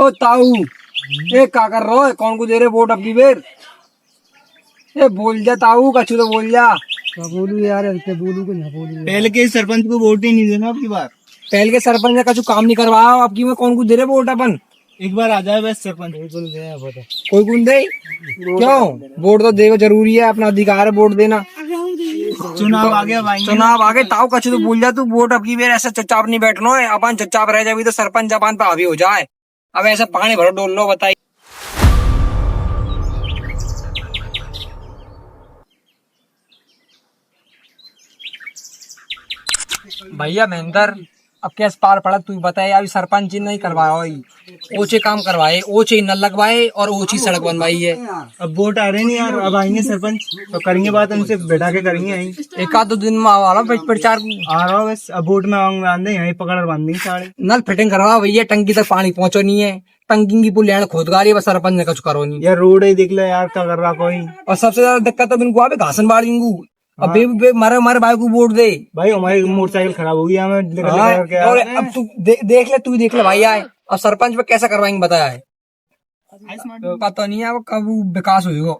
ओ ताऊ, ए का कर रहो है? कौन को दे रहे वोट अब की बेर? ए बोल जा ताऊ, कछु तो बोल जा। बोलू यार, ऐसे बोलू को ना बोलू। पहले के सरपंच को वोट ही नहीं देना अब की बार। पहले के सरपंच ने कछु काम नहीं करवाया, अब की में कौन को दे रहे वोट अपन? एक बार आ जाए बस सरपंच। कोई कौन दे? क्यों? वोट तो देना जरूरी है, अपना अधिकार है वोट देना। चुनाव आ गया भाई, चुनाव आगे ताऊ, कछु तो बोल जा तू। वोट अब की बेर ऐसा चुपचाप नहीं बैठना है, अपन चुपचाप रह जाए तो सरपंच अपन पे हावी हो जाए। अब ऐसे पानी भरो डोल लो, बताइए। भैया महेंद्र, अब कैसे पार पड़ा तू बताए। अभी सरपंच जी नहीं करवाया, ओचे काम करवाए, ओचे नल लगवाए और ओची सड़क बनवाई है। अब वोट आ रहे नहीं यार, अब आएंगे सरपंच तो करेंगे बात, हमसे बैठा के करेंगे यहीं। एक आध दो दिन में आ रहा प्रचार आ रहा हूँ बस। अब वोट में आऊंगा, आंदे यहीं पकड़ बांध देंगे साढ़े। नल फिटिंग करवा भैया, टंकी तक पानी पहुंचो नहीं है, टंकी की पुल खोद गा रही है, बस सरपंच ने कुछ करो नहीं यार। रोड ही देख ले यार, क्या कर रहा कोई। और सबसे ज्यादा दिक्कत तो इनको घासन बाढ़ इनको। अब मारे भाई को वोट दे भाई, हमारी मोटरसाइकिल खराब हो गई हमें। और अब तू देख ले, तू देख ले भाई आए। अब सरपंच पे कैसा करवाएंगे बताया है? पता नहीं है वो कब विकास होगा।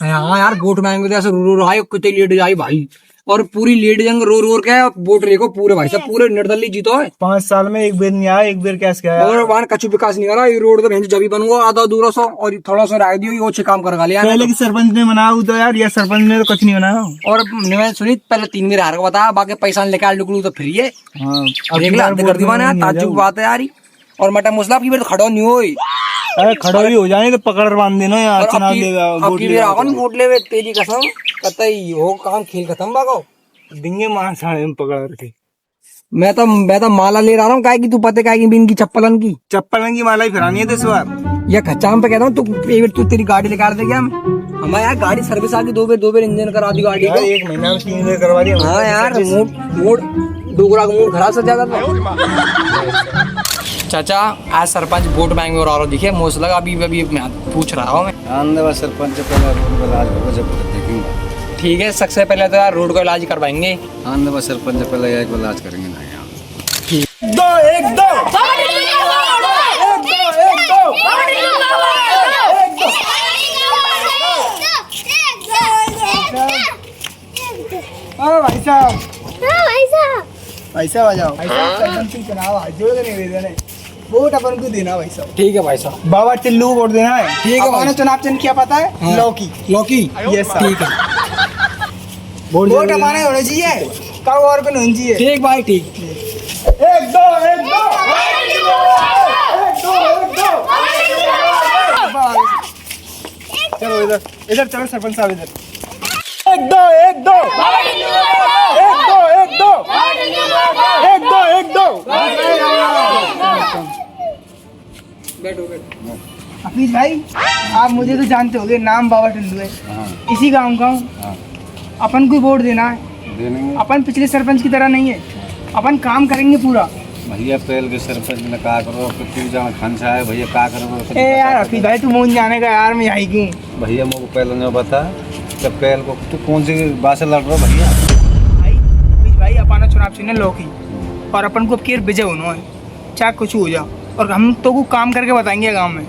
हाँ यार, वोट मांगेंगे तो ऐसे रो रो आए, कितनी लेट जाए भाई। और पूरी लेट जाएंगे रो रो के, वोट रेको पूरे भाई साहब, पूरे निर्दलीय जीतो है। 5 साल में एक बार नहीं आया, एक बार कैसे गया। और वहाँ कछु विकास नहीं करा। ये रोड तो भैंस जब बनूंगा आधा दूर सो, और थोड़ा सा राय दियो, अच्छे काम करवा लिया। पहले की सरपंच ने बनाया तो यार, ये सरपंच ने तो कुछ नहीं बनाया। और मैंने सुनी पहले 3 बार हार को बताया, बाकी पैसा लेकर निकलू तो फ्री है। कर दीवाना ताजुब बात है यार। और मटा मुसला की बार तो खड़ो नहीं हो, अरे खड़ा भी हो जाए तो पकड़ बांध देना यार। चुनाव वोट ले तेरी कसम, कतई हो काम खेल खत्म बागो देंगे मां साढ़े में पकड़ के। मैं तो माला ले रहा हूँ, काय की तू पते काय की बिन की चप्पलन की माला ही फिरानी है तो इस बार। या खच्चाम पे कहता हूँ तू तेरी गाड़ी लेकर दे गया। हमारे यार गाड़ी सर्विस आ गई, 2 बार इंजन करा दी गाड़ी को। 1 महीना में 3 बार करवा दी। हाँ यार, मूड डोगरा का मूड खराब से ज्यादा था। चाचा आज सरपंच वोट मांगे और आ दिखे मुझे लगा अभी मैं पूछ रहा हूँ मैं। सरपंच पहले ठीक है, सबसे पहले तो यार रोड का इलाज करवाएंगे। सरपंच पहले इलाज करेंगे ना यार। भाई साहब आ जाओ। सरपंच के चुनाव आज जो नहीं वोट अपन को देना भाई साहब। ठीक है भाई साहब, बाबा टिल्लू को वोट देना है। ठीक है। मैंने चुनाव चिन्ह क्या पता है? हाँ। लौकी। यस ठीक है, वोट हमारे होने चाहिए, कब और को नहीं चाहिए। ठीक भाई, ठीक। 1 2 चलो इधर चलो सरपंच साहब इधर। 1 2 1 2 बैठो। हफीज भाई, आप मुझे तो जानते होंगे, नाम बाबा टिल्लू है। इसी गाँव का हूँ। अपन को वोट देना है। अपन पिछले सरपंच की तरह नहीं है, अपन काम करेंगे पूरा। भैया पहले के सरपंच ने कहा करो, खान से आए भैया कहा करो। यार हफीज भाई, तू मोन जाने का यार, मैं यही क्यों। भैया मुझे पहले ने बता जब पहले को तू कौन सी बात से लड़ रहा भैया? भाई अपना चुनाव चिन्ह लौकी, और अपन को केर विजय होना है, चाहे कुछ हो जाओ। और हम तो को काम करके बताएंगे गांव में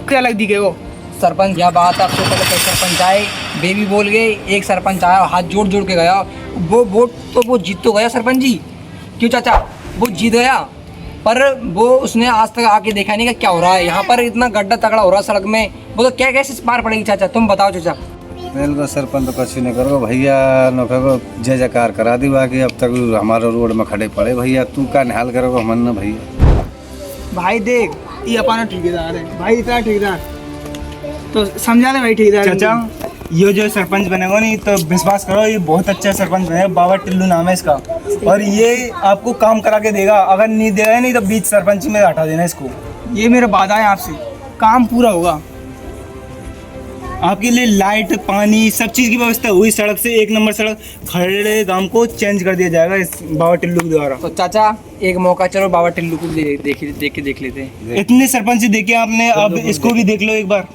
क्या लग दिखे वो। सरपंच यह बात आपसे पहले कई सरपंच आए, बेबी बोल गए। एक सरपंच आया, हाथ जोड़ के गया, वो वोट तो वो जीत तो गया सरपंच जी। क्यों चाचा? वो जीत गया, पर वो उसने आज तक आके देखा नहीं कि क्या हो रहा है यहाँ पर। इतना गड्ढा तगड़ा हो रहा है सड़क में, वो तो क्या कैसे पार पड़ेगी चाचा? तुम बताओ चाचा। पहले का सरपंच तो कुछ नहीं करो भैया, न कहो जय जयकार करा दी। बाकी अब तक हमारे रोड में खड़े पड़े भैया, तू का निहाल करोगे हमन न भैया। भाई देख, ये अपना ठेकेदार है भाई, इतना ठेकेदार तो समझा ले भाई। ठेकेदार चाचा, ये जो सरपंच बनेगा नहीं तो विश्वास करो, ये बहुत अच्छा सरपंच बनेगा। बाबा टिल्लू नाम है इसका, और ये आपको काम करा के देगा। अगर नहीं देगा नहीं तो बीच सरपंच में हटा देना इसको। ये मेरा वादा है आपसे, काम पूरा होगा। आपके लिए लाइट पानी सब चीज़ की व्यवस्था हुई। सड़क से 1 नंबर सड़क खड़े गांव को चेंज कर दिया जाएगा इस बाबा टिल्लू के द्वारा। तो चाचा एक मौका चलो बाबा टिल्लू को देख लेते हैं। इतने सरपंच देखे आपने, अब इसको भी देख लो एक बार।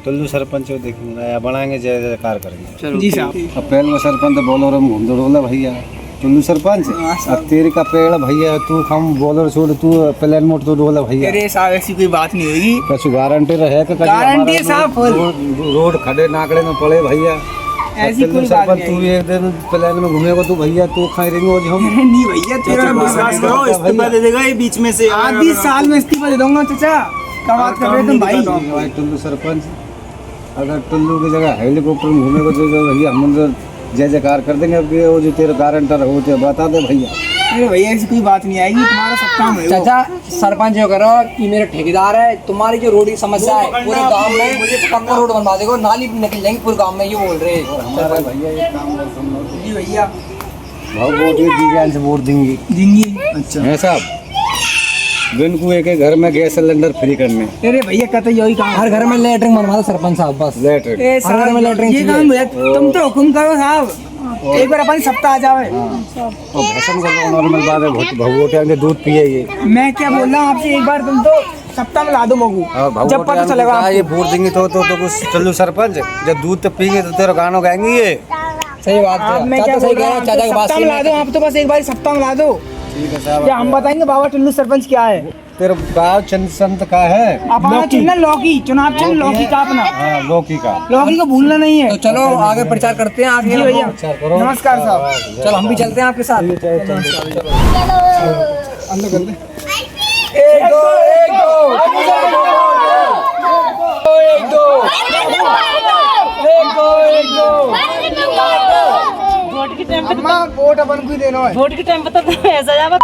टिल्लू सरपंच को देखेंगे बनाएंगे, जय जयकार करेंगे। जी साहब। अब पहले में सरपंच तो बोलो रम घूम दौड़ोला भैया, टुल्लू सरपंच अब तेरे का पेड़ भैया तू हम बॉलर छोड़ तू प्लेन मोड तो डोला भैया अरे साहब ऐसी कोई बात नहीं होगी। कछु गारंटी रहे कि गारंटी साहब फुल। रोड खड़े नाकड़े में पड़े भैया ऐसी कोई बात सरपंच नहीं तू है। एक दिन प्लेन में घूमेगा तू भैया तू खाई रहेंगे और हम नहीं भैया तेरा विश्वास करो, इस्तीफा दे देगा ये बीच में से। आधी साल में इस्तीफा दे दूंगा चाचा। क्या बात कर रहे हो तुम भाई? टुल्लू सरपंच अगर टुल्लू की जगह हेलीकॉप्टर में घूमेगा तो भैया हम जय जयकार कर देंगे। अब ये वो जो तेरा गारंटर हो तो बता दे भैया। अरे भैया ऐसी कोई बात नहीं आएगी, तुम्हारा सब काम है वो। चाचा सरपंच जो करो कि मेरे ठेकेदार है, तुम्हारी जो रोड की समस्या है पूरे गांव में पक्का रोड बनवा देगा, नाली निकल जाएंगे पूरे गांव में, ये बोल रहे हैं। हमारा भैया ये काम और हम लोग जी भैया भाव वोट ये डिजाइन से वोट देंगे देंगी। अच्छा है साहब। दिन को एक घर में गैस सिलेंडर फ्री करने अरे भैया कहते यही काम। हर घर में लेटरिन बनवा दो सरपंच साहब बस। लेटर ए हर घर में साहब लेटरिन ये चाहिए। काम भैया तुम तो हुक्म करो साहब, एक बार अपन सप्ताह आ जावे। और भैसन का नॉर्मल बात है भगवोटे आगे दूध पिएगी मैं क्या बोल रहा हूँ आपसे, एक बार तुम तो सप्ताह में ला दो मगू, जब पता चलेगा ये आपको। वोट देंगे तो कुछ टुल्लू सरपंच जब दूध तो पिएंगे तो तेरा गानों गाएंगे ये। सही बात आप है मैं क्या चाचा, बोल सही कह रहा रहे हूँ, हैं, चाचा की बात सप्ताह सही में ला दो आप तो, बस एक बार सप्ताह में ला दो। ठीक है साहब। या हम बताएंगे बाबा टुल्लू सरपंच क्या है। तेरा गाँव चंद संत का है अपना चुनना लौकी, चुनाव चिन्ह लौकी का अपना, हाँ, लौकी का। लौकी को भूलना नहीं है। तो चलो आगे प्रचार करते हैं आगे। जी भैया करो। नमस्कार साहब। चलो हम भी चलते हैं आपके साथ। अंदर कर दे। एक दो एक दो एक दो एक दो एक दो। वोट के टाइम पे अम्मा वोट अपन को ही देना है। वोट के टाइम पे तो ऐसा जावा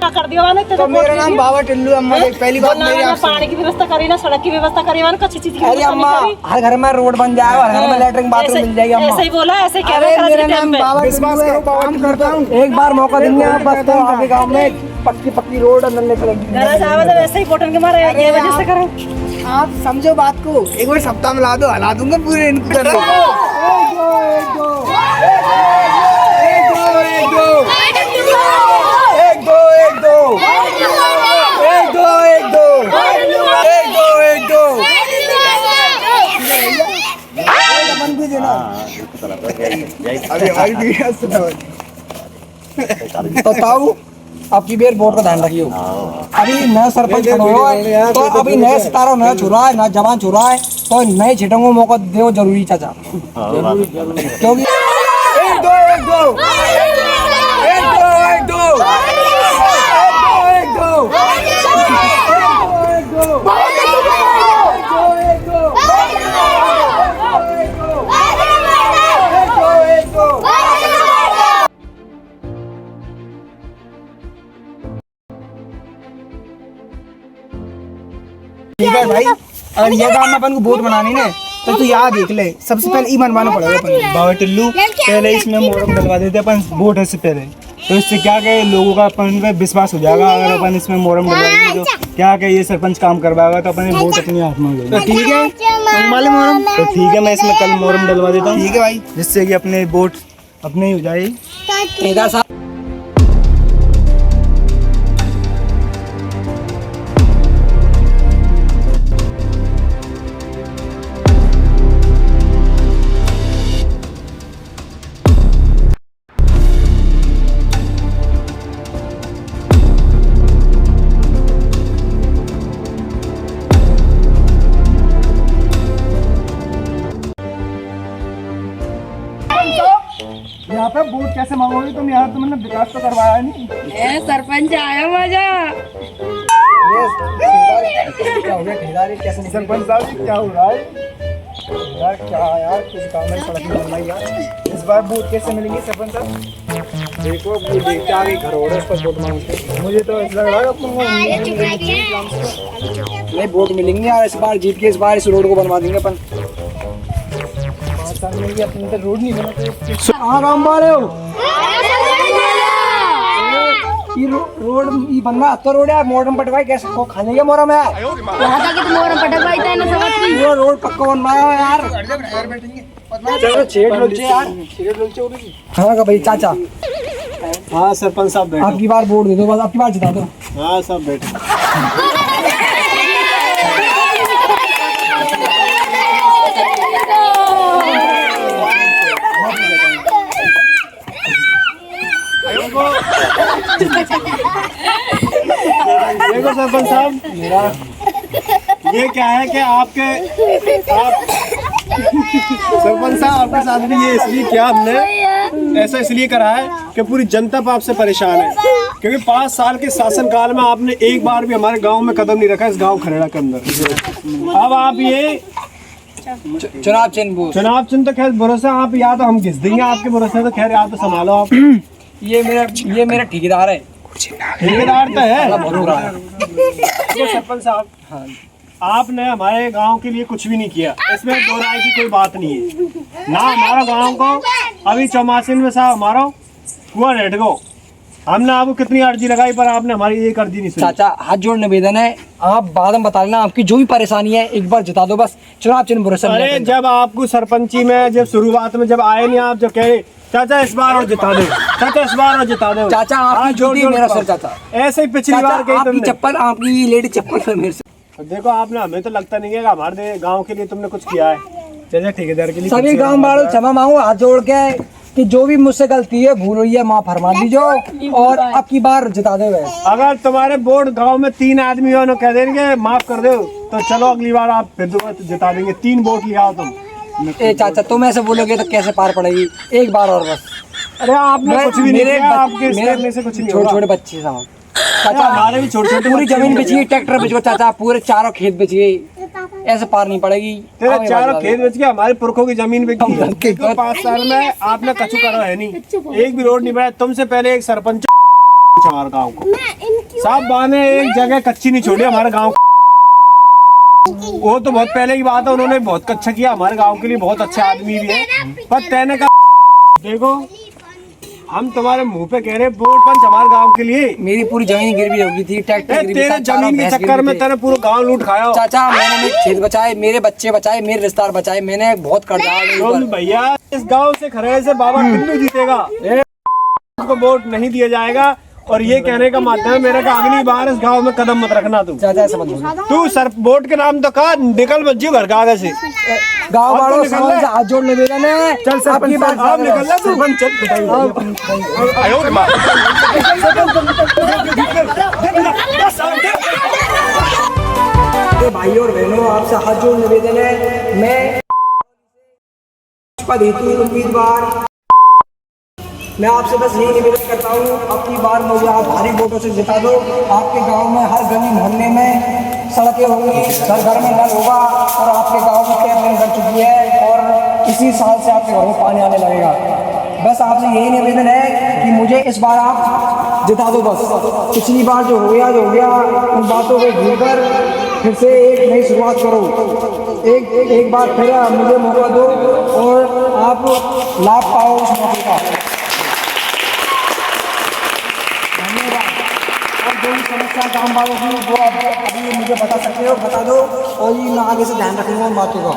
कर दिया वाले तो मेरा नाम बाबा टिल्लू। अम्मा देख पहली बात मेरी ना आपसे। पानी की व्यवस्था करी ना सड़क की व्यवस्था करी वाले कच्ची चीज की अरे व्यवस्था अम्मा नहीं करी। हर घर में रोड बन जाएगा, हर घर में लेटरिन बाथरूम मिल जाएगी अम्मा। ऐसे ही बोला, ऐसे क्या अरे करा मेरा के नाम टाइम पे बाबा विश्वास करो, काम करता हूँ। एक बार मौका देंगे आप बस, तो आपके गांव में पक्की पक्की रोड और नल्ले चलेंगी। घर साहब तो वैसे ही बोटन के मारे ये वजह से करो। आप समझो बात को, एक बार सप्ताह में ला दो, हला दूंगा पूरे इनको कर दो। तो ताऊ अब की बेर वोट का ध्यान रखियो। अभी नया सरपंच खड़ा हुआ है, तो अभी नया सितारा नया छुरा है, नया जवान छुरा है, तो नए छिटों को मौका दो जरूरी चाचा, क्योंकि एक दो एक दो एक दो एक दो एक दो ठीक है भाई, अगर ये काम में अपन को वोट बनानी ना तो तू याद देख ले, सबसे पहले ई बनवाना पड़ेगा अपन को। बाबा टिल्लू पहले इसमें मोरम डलवा देते अपन वोट से पहले, तो इससे क्या कहे लोगों का अपन पे विश्वास हो जाएगा। अगर अपन इसमें मोरम डलवाएंगे तो क्या कहे ये सरपंच काम करवाएगा तो अपन वोट अपने हाथ में हो तो जाएगा। ठीक है, तुम वाले मोहरम। तो ठीक है मैं इसमें कल मोरम डलवा देता हूँ, ठीक है भाई। जिससे कि अपने वोट अपने ही हो जाए। केदार साहब यहाँ पे वोट कैसे मांगोगे तुम? यहाँ तुमने विकास तो करवाया नहीं। सरपंच आया मजा। क्या हो गया ठेकेदार, ये कैसे निकल सरपंच साहब ये क्या हो रहा है यार? क्या यार कुछ काम है सड़क में बनवाई यार। इस बार वोट कैसे मिलेंगे सरपंच साहब? देखो वो देखते आगे घर हो रहा है उस पर वोट मांगते। मुझे तो ऐसा लग रहा है अपन नहीं वोट मिलेंगे यार, इस बार जीत के इस बार इस रोड को बनवा देंगे अपन। 5 साल में ये अपने तो रोड नहीं बना तो कहाँ काम वाले हो? ये रोड ये बन रहा तो रोड यार मोरम पटवाई कैसे को खाने के मोरम है यार, पूरा रोड पक्का बन रहा है यार। चलो छेड़ लो यार, हाँ का भाई चाचा हाँ सरपंच साहब बैठो। आपकी बार वोट दे दो बस, आपकी बार जिता दो। हाँ सब बैठो। देखो सरपंच साहब, मेरा ये क्या है कि आप सरपंच साहब आपके साथ भी ये इसलिए किया हमने, ऐसा इसलिए करा है कि पूरी जनता आपसे परेशान है, क्योंकि 5 साल के शासनकाल में आपने एक बार भी हमारे गांव में कदम नहीं रखा, इस गांव खरेड़ा के अंदर। अब आप ये चुनाव चिन्ह तो खैर भरोसा आप, या तो हम घिस देंगे आपके भरोसे, तो खैर या तो संभालो आप। ये मेरा ठेकेदार है, ठेकेदार तो है। बहुत बुरा है। तो सरपंच साहब, हाँ, आपने हमारे गांव के लिए कुछ भी नहीं किया, इसमें दो राय की कोई बात नहीं है ना। हमारा गांव को अभी 84 में साहब हमारा कुआं रेट गो, हमने आपको कितनी अर्जी लगाई पर आपने हमारी एक अर्जी नहीं सुनी। चाचा हाथ जोड़ निवेदन है, आप बाद में बता लेना आपकी जो भी परेशानी है, एक बार जिता दो बस, चुनाव चिन्ह भरोसा। अरे जब आपको सरपंची में जब शुरुआत में जब आए नहीं, आप जब कहे चाचा इस बार और जिता दो, चाचा इस बार और जिता दो, चाचा आपकी जूती मेरा सर चाचा, ऐसे ही पिछली बार कही आपकी तुमने। चप्पल, आपकी लेडी चप्पल है मेरे से। देखो आपने, हमें तो लगता नहीं है कि हमारे गांव के लिए तुमने कुछ किया है, चाचा ठेकेदार के लिए सभी गांव वालों क्षमा मांगो हाथ जोड़ के कि जो भी मुझसे गलती है भूल हुई है माफ फरमा दीजिए और अब की बार जिता दे। अगर तुम्हारे वोट गांव में 3 आदमी हो न कह देंगे माफ कर दो, तो चलो अगली बार आप फिर दोबारा जिता देंगे। 3 वोट लिया हो तुम। ए चाचा तुम ऐसे बोलोगे तो कैसे पार पड़ेगी, एक बार और बस। अरे आपने कुछ भी नहीं किया, आपके करने से कुछ नहीं होगा। छोटे छोटे बच्चे साहब, चाचा हमारे भी छोटे छोटे पूरी जमीन बेच गई, ट्रैक्टर बेच गया चाचा, पूरे 4 खेत बेच गए, ऐसे पार नहीं पड़ेगी। तेरे 4 खेत बेच के हमारे पुरखों की जमीन बेच गई। तो 5 साल में आपने कछु करा है नहीं, एक भी रोड नहीं बनाया। तुमसे पहले एक सरपंच हमारे गाँव को साहब बाने एक जगह कच्ची नहीं छोड़ी हमारे गाँव। वो तो बहुत पहले की बात है, उन्होंने बहुत अच्छा किया हमारे गाँव के लिए, बहुत अच्छे आदमी भी है। पर तेने का देखो, हम तुम्हारे मुंह पे कह रहे वोट पंच हमारे गांव के लिए। मेरी पूरी जमीन गिरवी हो गई थी, ट्रैक्टर तेरे जमीन के चक्कर में तेरे पूरा गांव लूट खाया। चाचा मैंने मेरे खेत बचाए, मेरे बच्चे बचाए, मेरे रिश्तेदार बचाए, मैंने बहुत कर्जा। भैया इस गांव से खरे से बाबा टिल्लू जीतेगा, उसको वोट नहीं दिया जाएगा। और ये कहने का मतलब है मेरा कि अगली बार इस गांव में कदम मत रखना तू। चाचा ऐसा मत बोलो, तू सर वोट के नाम तो कहा निकल मत जियो घर का आगे से। गाँव वालों से हाथ जोड़ निवेदन है, चल सरपंच आप निकल ले, सरपंच चल भाई और बहनों आपसे हाथ जोड़ निवेदन है, मैं पद हेतु उम्मीदवार मैं आपसे बस यही निवेदन करता हूँ, अपनी बार मुझे आप भारी वोटों से जिता दो। आपके गांव में हर गली मोहल्ले में सड़कें होंगी, घर घर में नल होगा और आपके गांव में टैप लाइन कर चुकी है और इसी साल से आपके घर में पानी आने लगेगा। बस आपसे यही निवेदन है कि मुझे इस बार आप जिता दो बस। पिछली बार जो हो गया उन बातों को भूलकर फिर से एक नई शुरुआत करो। एक बार फिर मुझे मौका दो और आप लाभ पाओ उस मौके का। जो भी समस्या गाँव वालों की वो आप अभी मुझे बता सकते हो, बता दो और ये मैं आगे से ध्यान रखूँगा उन बातों का।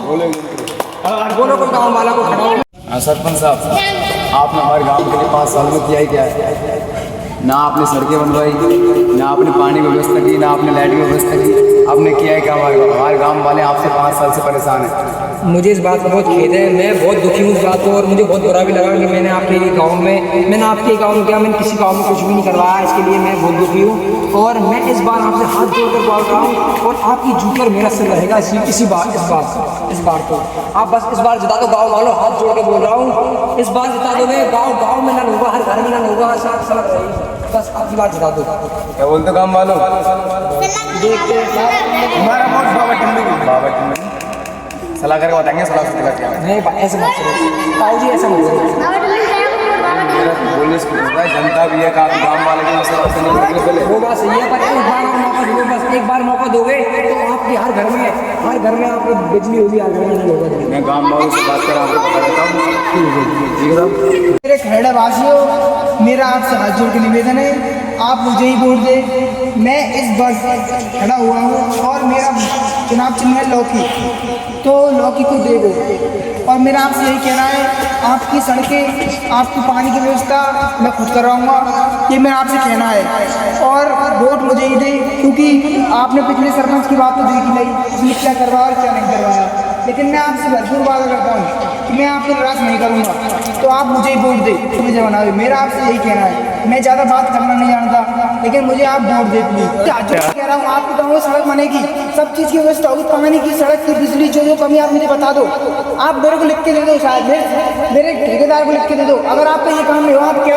बोलो कोई गाँव वाला को खड़ा। हाँ सरपंच साहब, आपने हमारे गांव के लिए 5 साल में किया ही क्या है? ना आपने सड़कें बनवाई, ना आपने पानी की व्यवस्था की, ना आपने लाइट की व्यवस्था की। आपने किया है क्या? हमारे गांव वाले आपसे 5 साल से परेशान हैं। मुझे इस बात का बहुत खेद है, मैं बहुत दुखी हूँ इस बात को और मुझे बहुत बुरा भी लगा कि मैंने आपके गांव में क्या मैंने किसी गांव में कुछ भी नहीं करवाया। इसके लिए मैं बहुत दुखी हूँ और मैं इस बार आपसे हाथ जोड़कर बोल रहा हूँ और आपकी जूती और मेरा सिर रहेगा इस बार तो आप बस इस बार जिता दो। गाँव वालों हाथ जोड़ के बोल रहा हूँ, इस बार जिता दोगे। गाँव में नल होगा, हर घर में नल होगा, सड़क रहेगी, बस आपकी बात जिता दो। क्या बोलते गाँव वालों? हमारा वोट बाबा टिल्लू सलाह करके बताएंगे। सलाह नहीं ऐसे मत करो ताऊ जी, ऐसा मत करो। बोलने से जनता भी है, काफी गाँव वाले भी वो बात सही है, पर एक बार मौका दोगे तो आपके हर घर में आपको बिजली होगी, हर घर में नहीं होगा। मैं गाँव वालों से बात कर आपको बता देता हूँ। मेरे खरड़ा वासियों, मेरा आपसे हाथ जोड़ के निवेदन है, आप मुझे ही वोट दें। मैं इस बार खड़ा हुआ हूँ और मेरा चुनाव चिन्ह है लौकी, तो लौकी को दे दो। और मेरा आपसे यही कहना है, आपकी सड़कें, आपकी पानी की व्यवस्था मैं खुद कराऊंगा, ये मेरा आपसे कहना है। और वोट मुझे ही दे, क्योंकि आपने पिछले सरपंच की बात तो देखी नहीं, उसने क्या करवाया और क्या नहीं करवाया। लेकिन मैं आपसे भरपूर वादा करता हूँ कि मैं आपको निराश नहीं करूँगा, तो आप मुझे ही वोट दें, मुझे बनाओ। मेरा आपसे यही कहना है। मैं ज़्यादा बात करना नहीं जानता, लेकिन मुझे आप वोट दे प्लीज। आज जो कह रहा हूँ, आपके गाँव में सड़क बनेगी, सब चीज़ की व्यवस्था होगी, पानी की, सड़क की, बिजली, जो कमी आप मुझे बता दो। आप मेरे को लिख के दे दो, शायद मेरे ठेकेदार को लिख के दे दो। अगर आपका ये काम नहीं हो, आप क्या